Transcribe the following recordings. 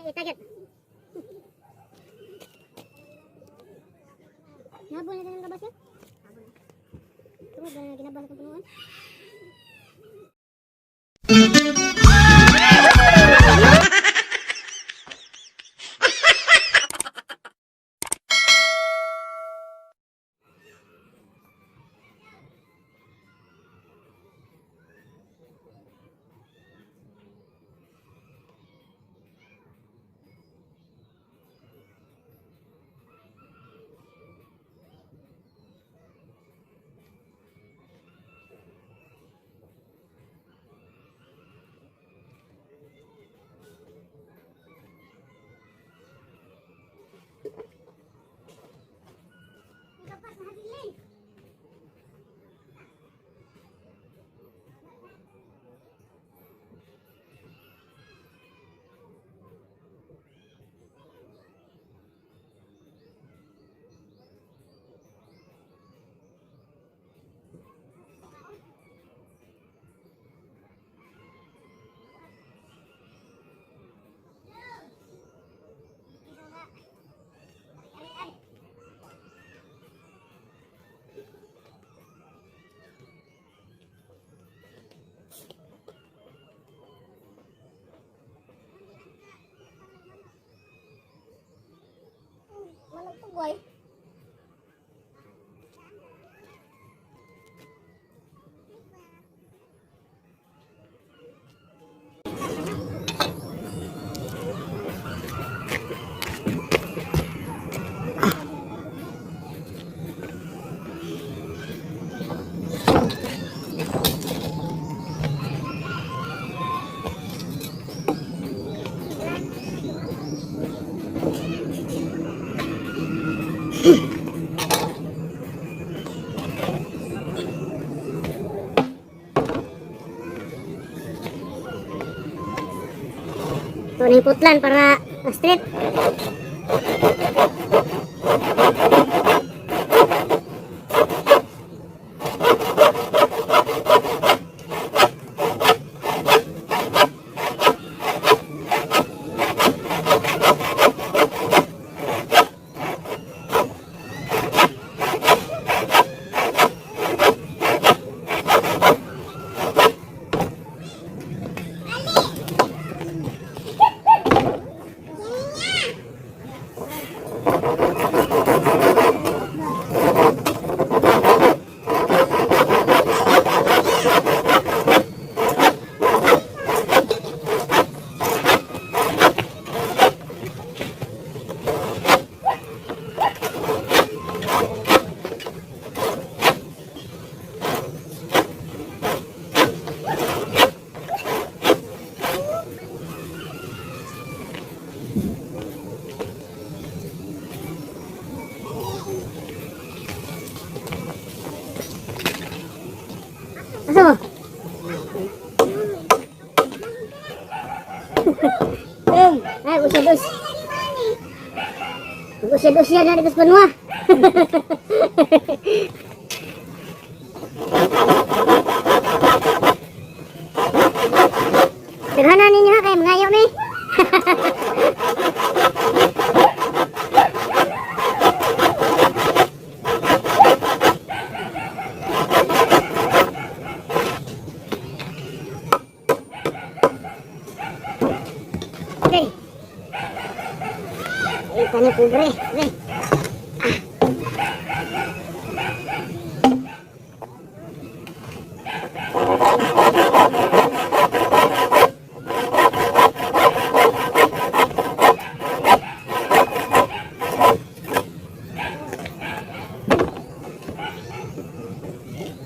Itagat. Nabol na ng labas yun? Tungod na ginabal sa punuan. Why? Ito na yung putlan para straight. Asa mo? Ay, usya-dos. Usya-dos yan na dito sa panua. Sederhana ninyo ha, kaya mangayaw na eh. Okay. Tanya kubre, nih.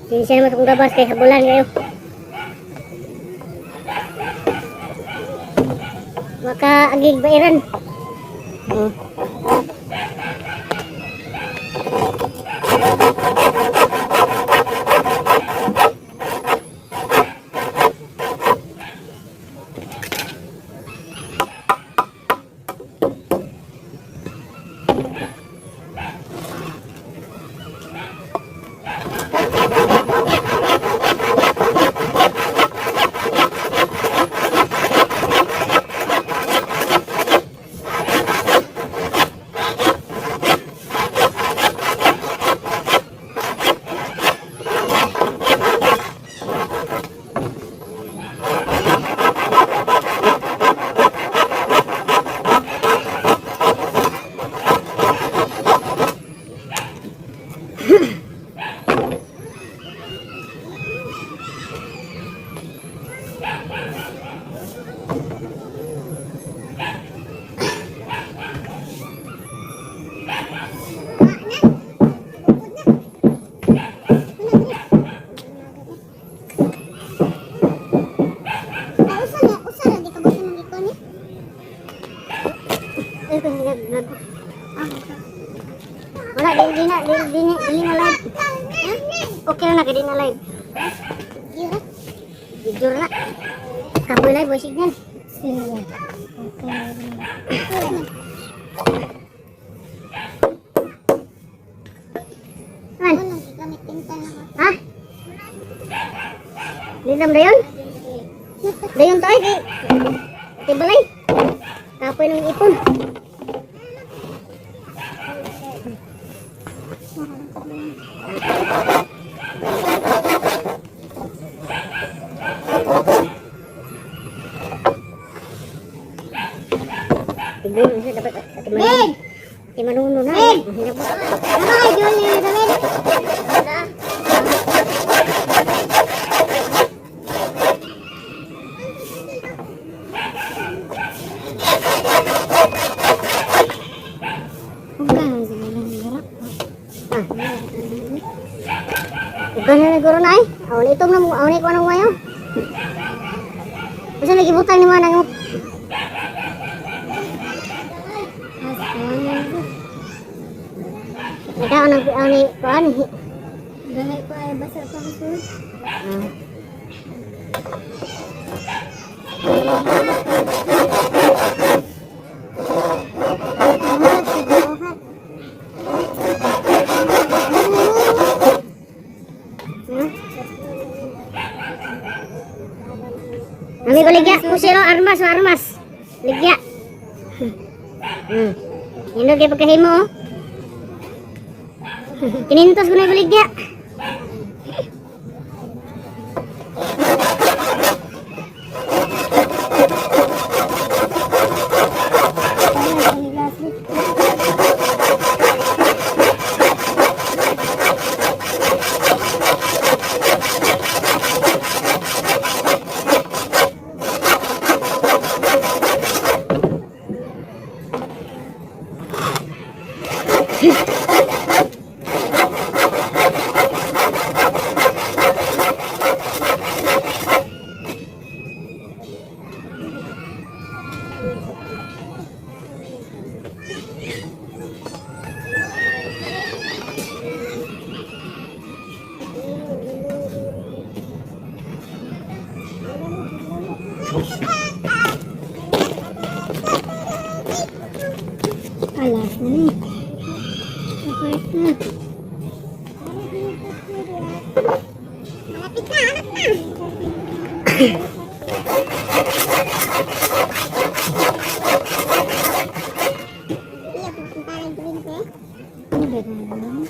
Sini saya masuk gabas kayak bulan kayo. Maka agig bairan. Okay na, kaya di na live. Jujur na. Kapoy live, boy signal. Man. Ha? Linam dayon? Dayon tayo kay tibalay. Kapoy ng ipon. Tigulong siya dapat atimanuno. Atimanuno na. Ay, Jol niya damit. Ugan na naguro na ay. Awan itong na mo, awan ko anong mayo. Basta lagi butang ni manang mo. Ada anak ani kuan. Dahil pa ay basa pa ko. Ami ko ligya, kusiro armas. Ligya. Ino kay pagkahimo. Kinintos ko na ligya. Alas na ni. Kapit na. Malapit na, anak na. Iya, pupunta lang tuwin ko eh. Ano ba naman?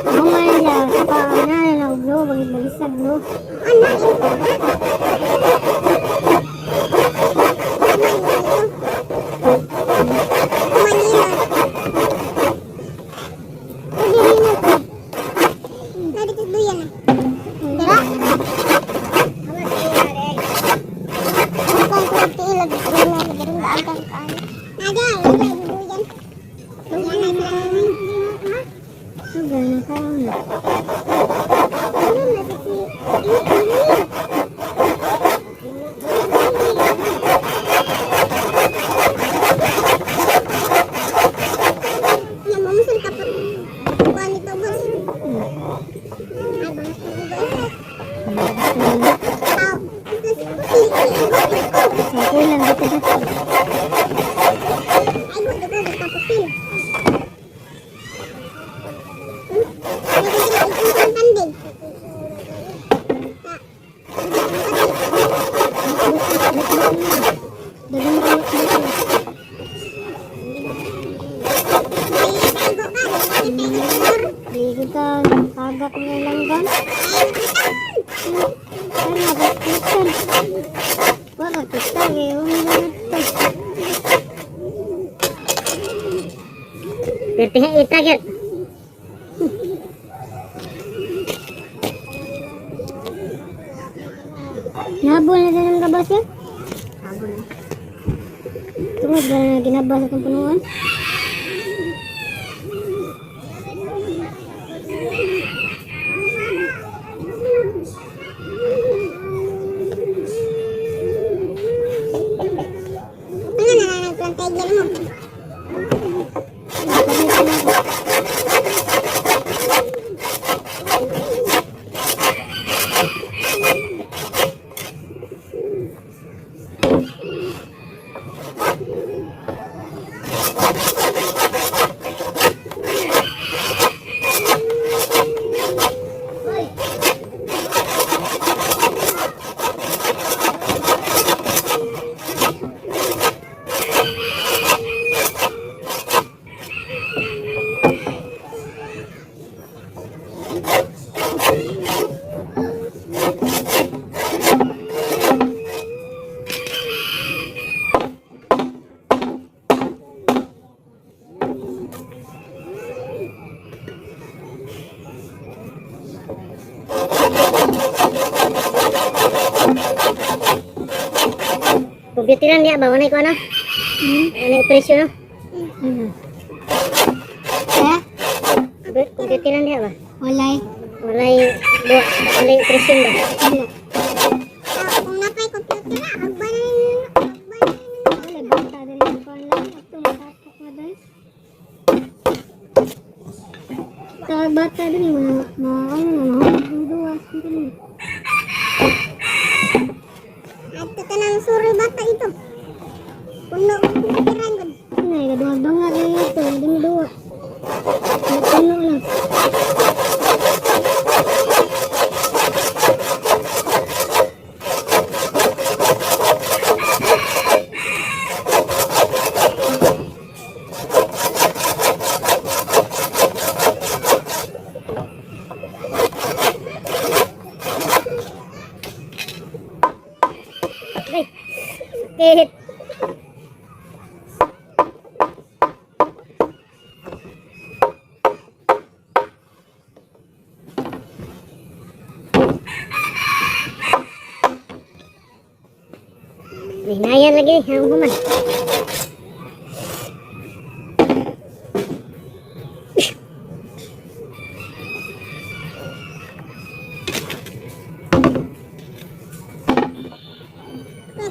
Bumayan siya sa paanan na uglo, bagit-bagisag no. Anak, Pertihan itaget. Nabol na din ang kabas yan? Nabol na. Tungod na ginabas itong punuan. ano na lang nagplantay yan mo? Kompyuteran niya ba? Wanay ko ano? Wanay presyo no? Kaya? Kompyuteran niya ba? Walay. Walay presyo ba? Wala. Kung napay computer na, Wala, bata din ang pangalan. Ito, matapok na dahil. Sa bata din, duwas. Ito ka ng suri bata ito. Puno computeran ko. Ay, kaduha-duha lang ito. Hindi duwa. Puno lang. Kahit hinayan lagi, ang human.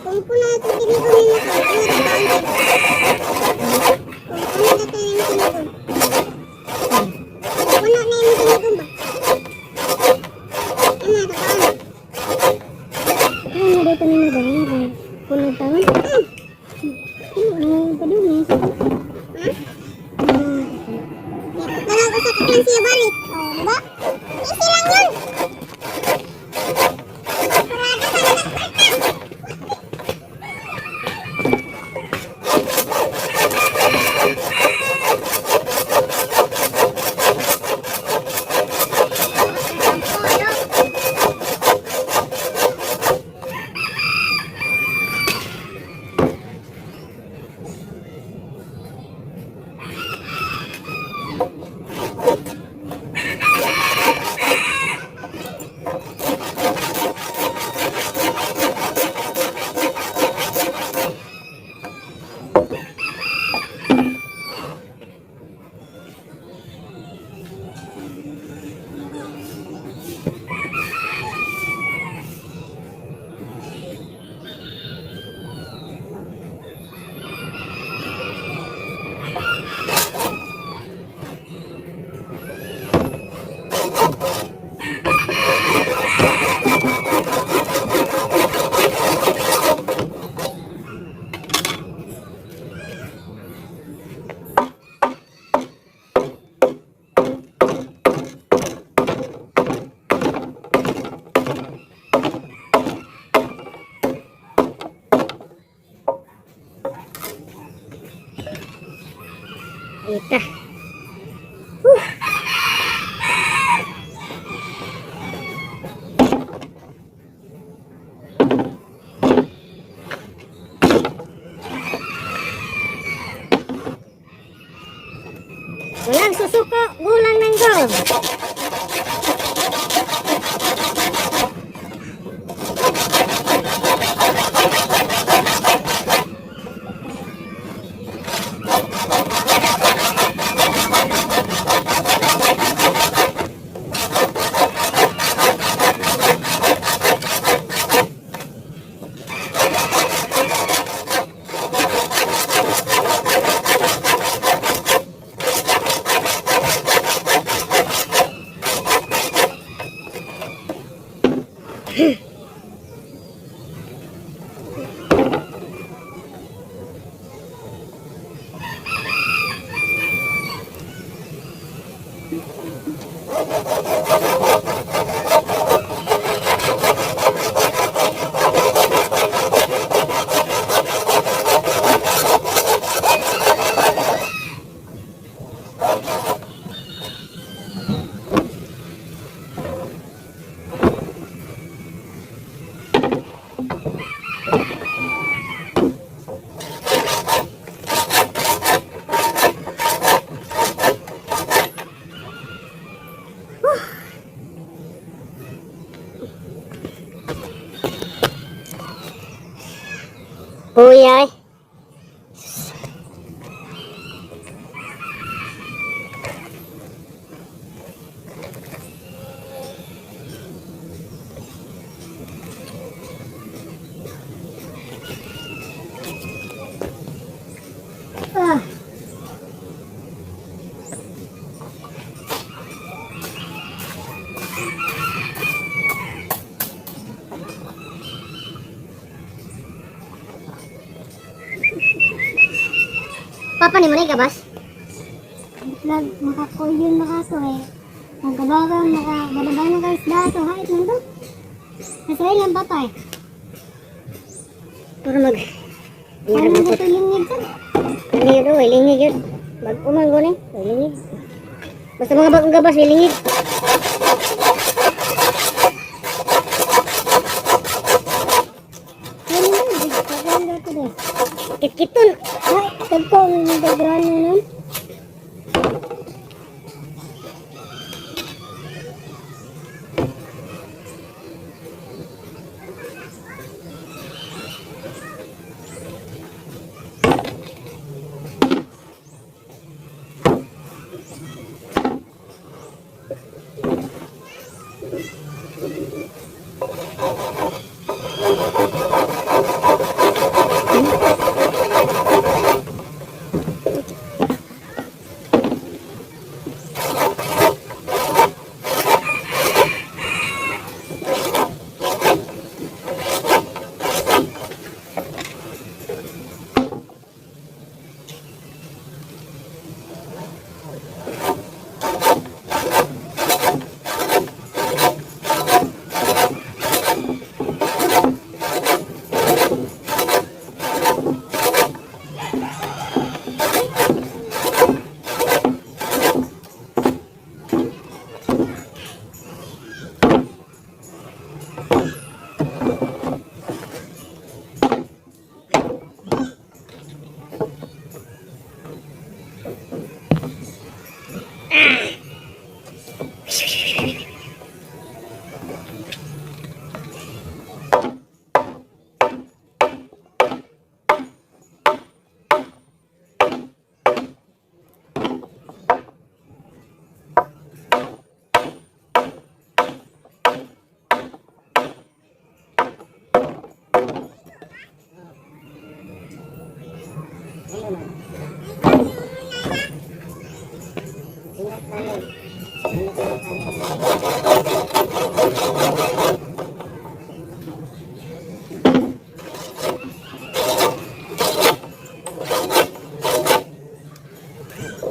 Kung puno ito tinipon nila ko, puno ito yung tinipon. Puno na yung tinipon ba? Ano, takaan? Ano dito nila ba? Puno taon? Puno na padulis. Walang usap lang siya balik. O, diba? Easy lang yun. Parada ka na nagparta. Ita. Walang susuko, gulang manggo. Kuya eh. Ah. Papa ni mo na ikabas? Makakuyon makato eh. Nagkabagan, makagadaban ng kaisda ito. Hait lang to. Nasay lang papa eh. Para mag... Ano mo ito lingid ka? Lingid o, lingid yun. Bago man ko lingid. Basta mga bagong gabas, lingid. Kit-kiton. Ay, tagko, may background na nun.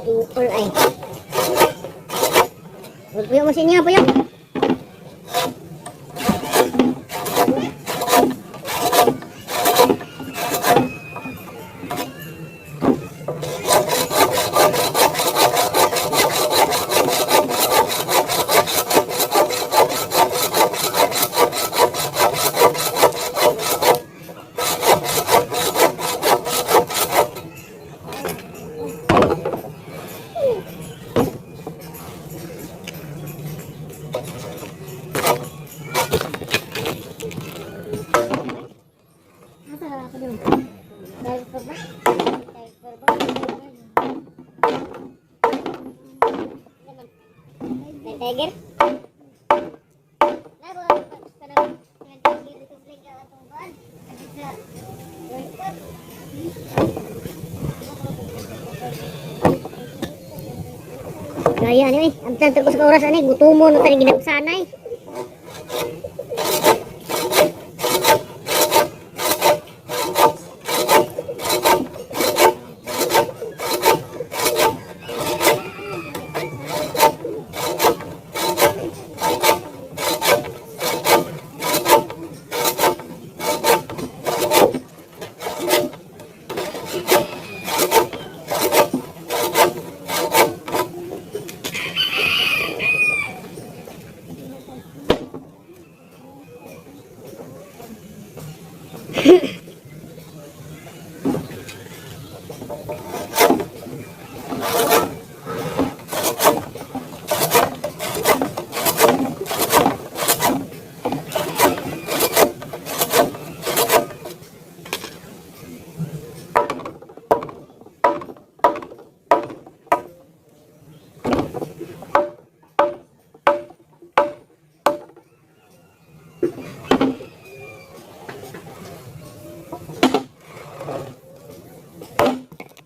Tukol ay. Huwag po yung masin niya po yan. Tiger. Gaya ni, amtan terus ke oras ani gutumo no tadi ginap sanay.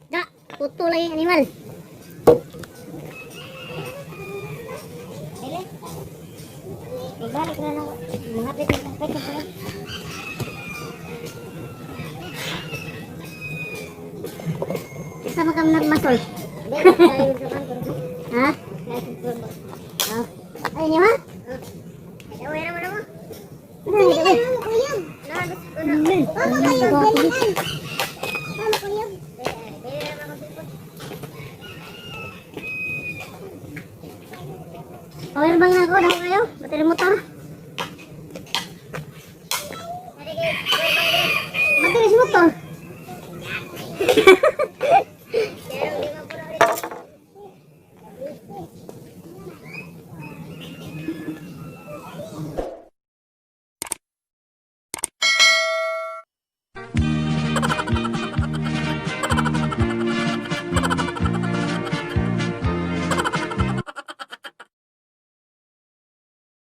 Da, puto lagi animal. Dili. Ibalik na lang. Mahapit na lang. Pwede pa. Sama kami nagmasol. Ha? Ah. Ay, niyo ha? Away naman ako. Ay, Ano ko yan? Ano?